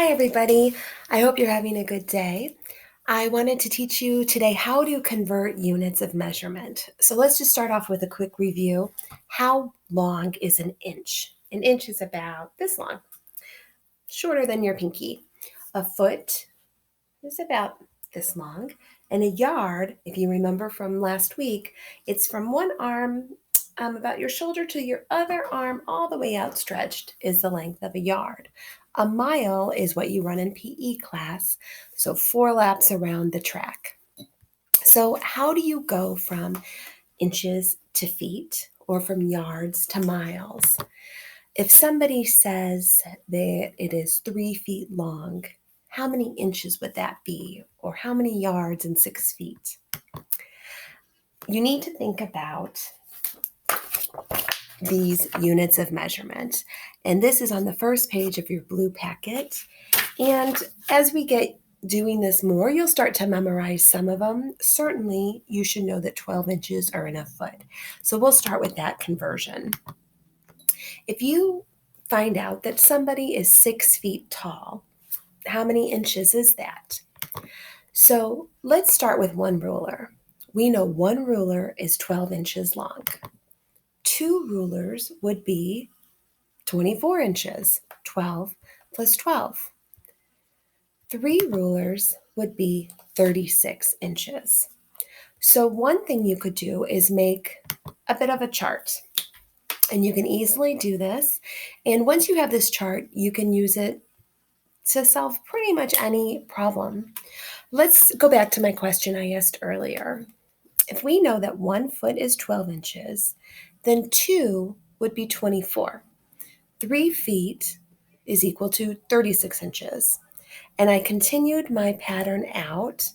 Hi, everybody. I hope you're having a good day. I wanted to teach you today how to convert units of measurement. So let's just start off with a quick review. How long is an inch? An inch is about this long, shorter than your pinky. A foot is about this long. And a yard, if you remember from last week, it's from one arm about your shoulder to your other arm, all the way outstretched, is the length of a yard. A mile is what you run in PE class, so 4 laps around the track. So, how do you go from inches to feet or from yards to miles? If somebody says that it is 3 feet long, how many inches would that be? Or how many yards in 6 feet? You need to think about these units of measurement. And this is on the first page of your blue packet. And as we get doing this more, you'll start to memorize some of them. Certainly, you should know that 12 inches are in a foot. So we'll start with that conversion. If you find out that somebody is 6 feet tall, how many inches is that? So let's start with one ruler. We know one ruler is 12 inches long. 2 rulers would be 24 inches, 12 plus 12. 3 rulers would be 36 inches. So one thing you could do is make a bit of a chart. And you can easily do this. And once you have this chart, you can use it to solve pretty much any problem. Let's go back to my question I asked earlier. If we know that 1 foot is 12 inches, then 2 would be 24. 3 feet is equal to 36 inches. And I continued my pattern out.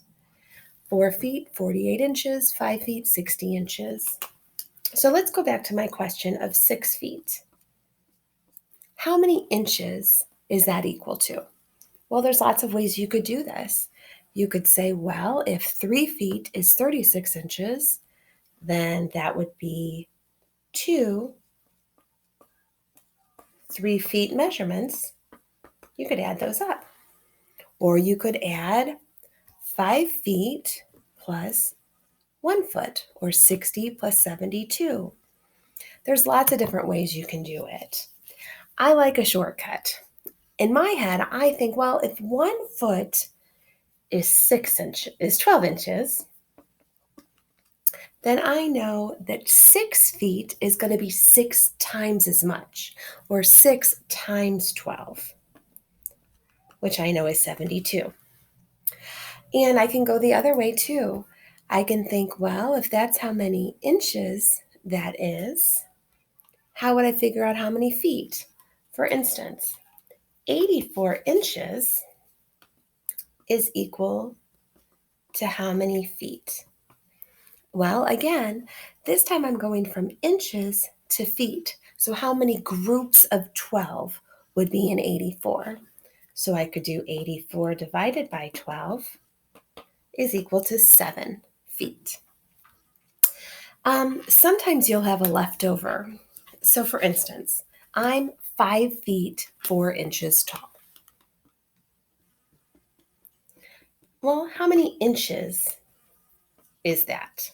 4 feet, 48 inches, 5 feet, 60 inches. So let's go back to my question of 6 feet. How many inches is that equal to? Well, there's lots of ways you could do this. You could say, well, if 3 feet is 36 inches, then that would be 2 3-feet measurements. You could add those up. Or you could add 5 feet plus 1 foot, or 60 plus 72. There's lots of different ways you can do it. I like a shortcut. In my head, I think, well, if 1 foot is 12 inches, then I know that 6 feet is going to be 6 times as much, or 6 times 12, which I know is 72. And I can go the other way too. I can think, well, if that's how many inches that is, how would I figure out how many feet? For instance, 84 inches is equal to how many feet? Well, again, this time I'm going from inches to feet. So how many groups of 12 would be in 84? So I could do 84 divided by 12 is equal to 7 feet. Sometimes you'll have a leftover. So for instance, I'm 5 feet 4 inches tall. Well, how many inches is that?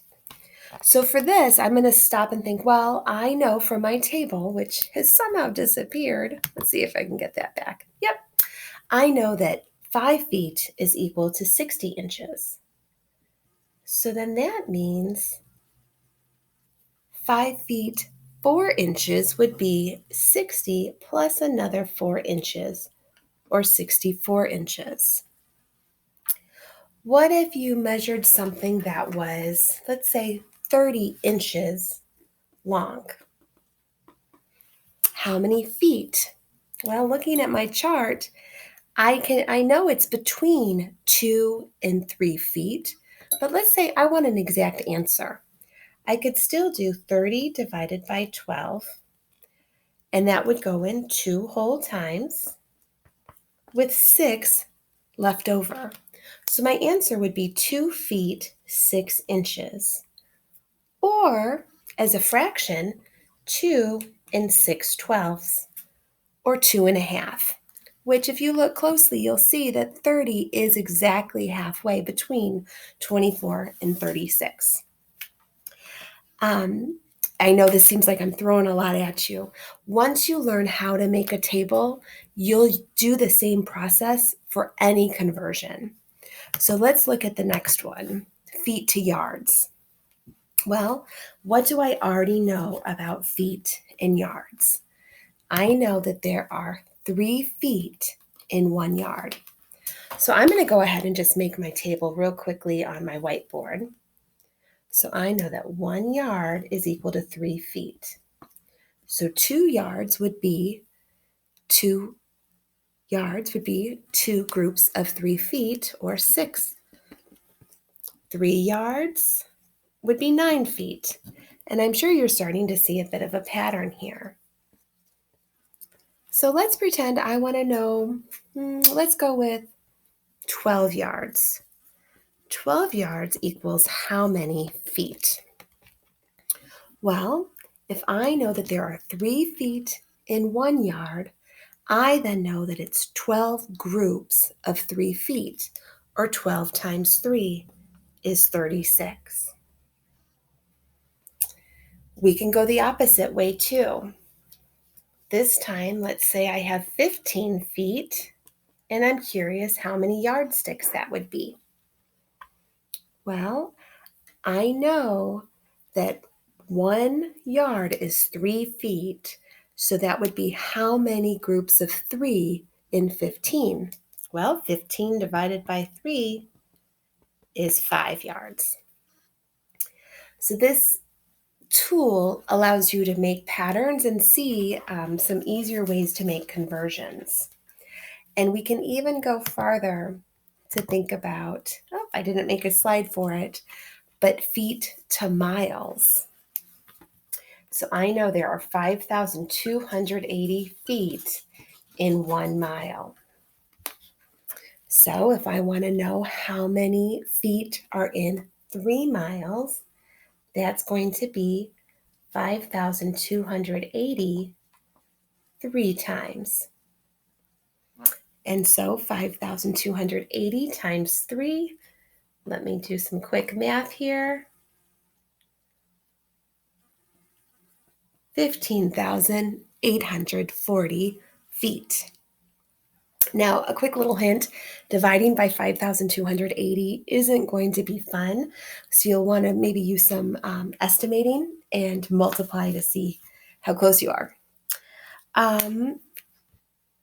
So for this, I'm going to stop and think, well, I know from my table, which has somehow disappeared. Let's see if I can get that back. Yep. I know that 5 feet is equal to 60 inches. So then that means 5 feet 4 inches would be 60 plus another 4 inches, or 64 inches. What if you measured something that was, let's say, 30 inches long? How many feet? Well, looking at my chart, I know it's between 2 and 3 feet, but let's say I want an exact answer. I could still do 30 divided by 12, and that would go in 2 whole times with 6 left over. So my answer would be 2 feet 6 inches. Or, as a fraction, 2 and 6/12, or 2 1/2. which if you look closely, you'll see that 30 is exactly halfway between 24 and 36. I know this seems like I'm throwing a lot at you. Once you learn how to make a table, you'll do the same process for any conversion. So let's look at the next one, feet to yards. Well, what do I already know about feet and yards? I know that there are 3 feet in 1 yard. So I'm going to go ahead and just make my table real quickly on my whiteboard. So I know that 1 yard is equal to 3 feet. So 2 yards would be 2 groups of 3 feet, or 6. 3 yards would be 9 feet. And I'm sure you're starting to see a bit of a pattern here. So let's pretend I want to know, let's go with 12 yards. 12 yards equals how many feet? Well, if I know that there are 3 feet in 1 yard, I then know that it's 12 groups of 3 feet, or 12 times 3 is 36. We can go the opposite way too. This time, let's say I have 15 feet, and I'm curious how many yardsticks that would be. Well, I know that 1 yard is 3 feet, so that would be how many groups of 3 in 15? Well, 15 divided by 3 is 5 yards. So this tool allows you to make patterns and see some easier ways to make conversions. And we can even go farther to think about, I didn't make a slide for it, but feet to miles. So I know there are 5,280 feet in 1 mile. So if I want to know how many feet are in 3 miles, that's going to be 5,280 3 times. And so 5,280 times 3, let me do some quick math here. 15,840 feet. Now, a quick little hint, dividing by 5,280 isn't going to be fun. So you'll want to maybe use some estimating and multiply to see how close you are.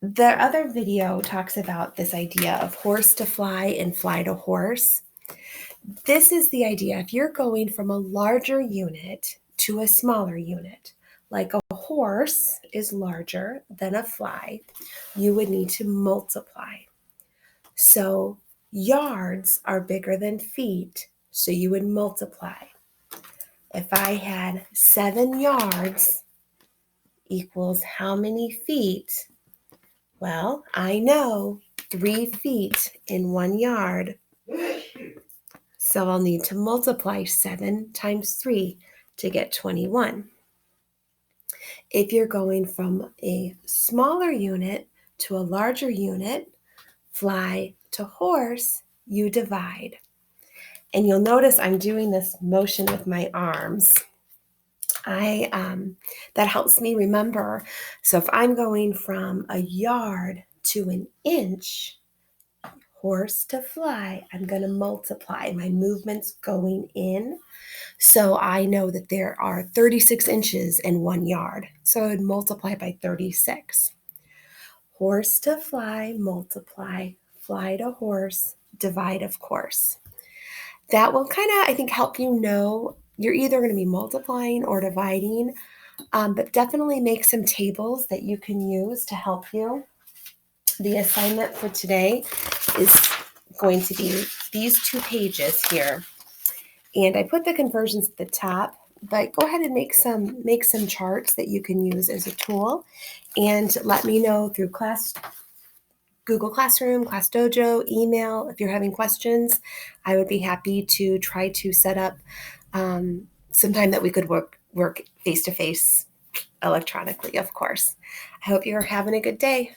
The other video talks about this idea of horse to fly and fly to horse. This is the idea. If you're going from a larger unit to a smaller unit, like a horse is larger than a fly, you would need to multiply. So yards are bigger than feet, so you would multiply. If I had 7 yards equals how many feet? Well, I know 3 feet in 1 yard, so I'll need to multiply 7 times 3 to get 21. If you're going from a smaller unit to a larger unit, fly to horse, you divide. And you'll notice I'm doing this motion with my arms. That helps me remember. So if I'm going from a yard to an inch, horse to fly, I'm going to multiply. My movement's going in. So I know that there are 36 inches in 1 yard. So I would multiply by 36. Horse to fly, multiply, fly to horse, divide, of course. That will kind of, I think, help you know you're either going to be multiplying or dividing, but definitely make some tables that you can use to help you. The assignment for today is going to be these 2 pages here. And I put the conversions at the top, but go ahead and make some charts that you can use as a tool. And let me know through Google Classroom, Class Dojo, email. If you're having questions, I would be happy to try to set up some time that we could work face-to-face electronically, of course. I hope you're having a good day.